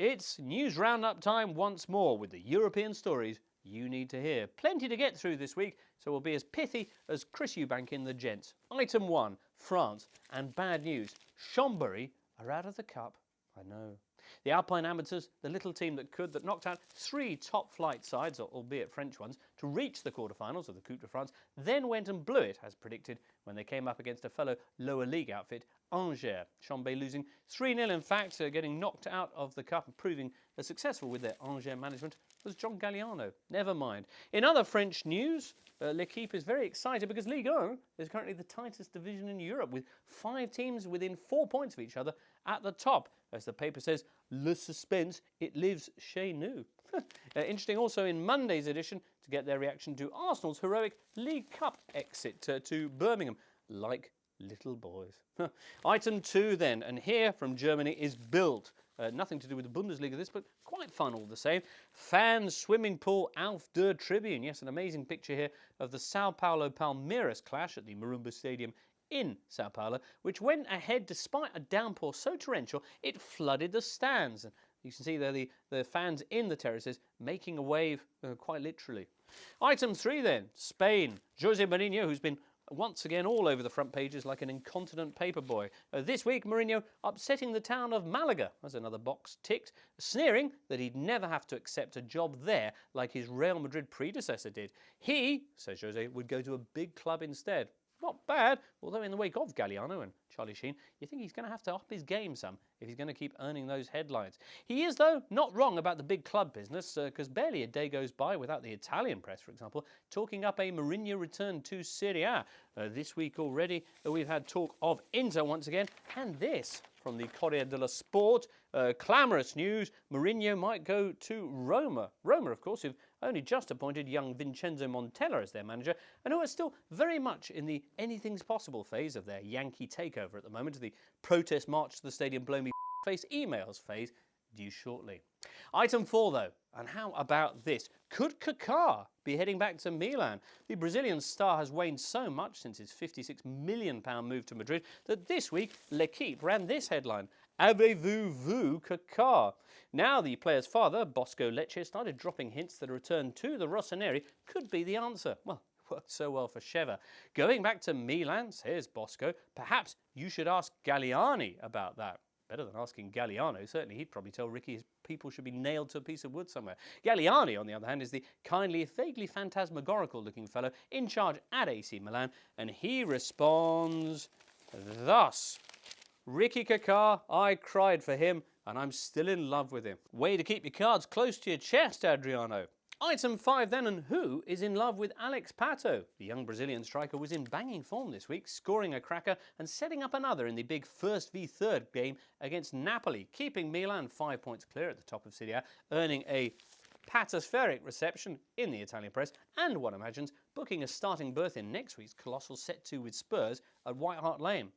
It's news roundup time once more with the European stories you need to hear. Plenty to get through this week, so we'll be as pithy as Chris Eubank in the Gents. Item 1, France, and bad news. Chambéry are out of the cup. I know. The Alpine Amateurs, the little team that knocked out 3 top-flight sides, albeit French ones, to reach the quarterfinals of the Coupe de France, then went and blew it, as predicted, when they came up against a fellow lower league outfit, Angers. Chambéry losing 3-0, in fact, getting knocked out of the cup and proving as successful with their Angers management was John Galliano. Never mind. In other French news, L'Équipe is very excited because Ligue 1 is currently the tightest division in Europe, with 5 teams within 4 points of each other at the top. As the paper says, le suspense, it lives chez nous. Interesting also in Monday's edition to get their reaction to Arsenal's heroic League Cup exit to Birmingham, like little boys. Item 2 then, and here from Germany is Bild. Nothing to do with the Bundesliga this, but quite fun all the same. Fans swimming pool Auf der Tribune. Yes, an amazing picture here of the Sao Paulo Palmeiras clash at the Marumba Stadium in Sao Paulo, which went ahead despite a downpour so torrential it flooded the stands. You can see there the fans in the terraces making a wave, quite literally. Item 3 then, Spain. Jose Mourinho, who's been once again all over the front pages like an incontinent paperboy. This week, Mourinho upsetting the town of Malaga, as another box ticked, sneering that he'd never have to accept a job there like his Real Madrid predecessor did. He, says Jose, would go to a big club instead. Not bad, although in the wake of Galliano and Charlie Sheen, you think he's going to have to up his game some if he's going to keep earning those headlines. He is, though, not wrong about the big club business, because barely a day goes by without the Italian press, for example, talking up a Mourinho return to Serie A. This week already, we've had talk of Inter once again, and this from the Corriere dello Sport. Clamorous news, Mourinho might go to Roma. Roma, of course, who've only just appointed young Vincenzo Montella as their manager, and who are still very much in the anything's possible phase of their Yankee takeover at the moment, the protest march to the stadium blow me face emails phase due shortly. Item 4 though, and how about this? Could Kaká be heading back to Milan? The Brazilian star has waned so much since his £56 million move to Madrid that this week L'Équipe ran this headline: Avez-vous vu Kaká? Now the player's father, Bosco Lecce, started dropping hints that a return to the Rossoneri could be the answer. Well, it worked so well for Sheva. Going back to Milan, says Bosco, perhaps you should ask Galliani about that. Better than asking Galliano. Certainly he'd probably tell Ricky his people should be nailed to a piece of wood somewhere. Galliani, on the other hand, is the kindly, vaguely phantasmagorical-looking fellow in charge at AC Milan, and he responds thus: Ricky Kaká, I cried for him, and I'm still in love with him. Way to keep your cards close to your chest, Adriano. Item 5 then, and who is in love with Alex Pato? The young Brazilian striker was in banging form this week, scoring a cracker and setting up another in the big 1st v 3rd game against Napoli, keeping Milan 5 points clear at the top of Serie A, earning a patospheric reception in the Italian press, and one imagines booking a starting berth in next week's colossal set 2 with Spurs at White Hart Lane.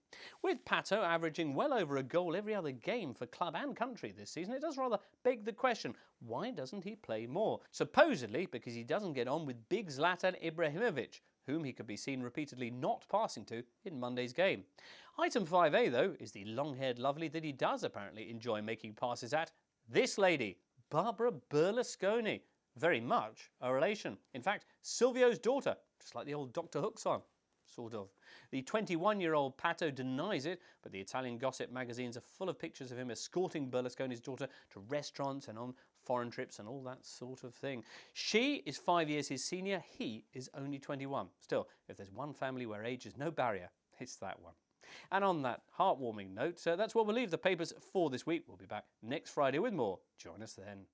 With Pato averaging well over a goal every other game for club and country this season, it does rather beg the question, why doesn't he play more? Supposedly because he doesn't get on with big Zlatan Ibrahimovic, whom he could be seen repeatedly not passing to in Monday's game. Item 5A, though, is the long-haired lovely that he does apparently enjoy making passes at. This lady, Barbara Berlusconi, very much a relation. In fact, Silvio's daughter, just like the old Dr. Hook song, sort of. The 21-year-old Pato denies it, but the Italian gossip magazines are full of pictures of him escorting Berlusconi's daughter to restaurants and on foreign trips and all that sort of thing. She is 5 years his senior, he is only 21. Still, if there's one family where age is no barrier, it's that one. And on that heartwarming note, that's where we'll leave the papers for this week. We'll be back next Friday with more. Join us then.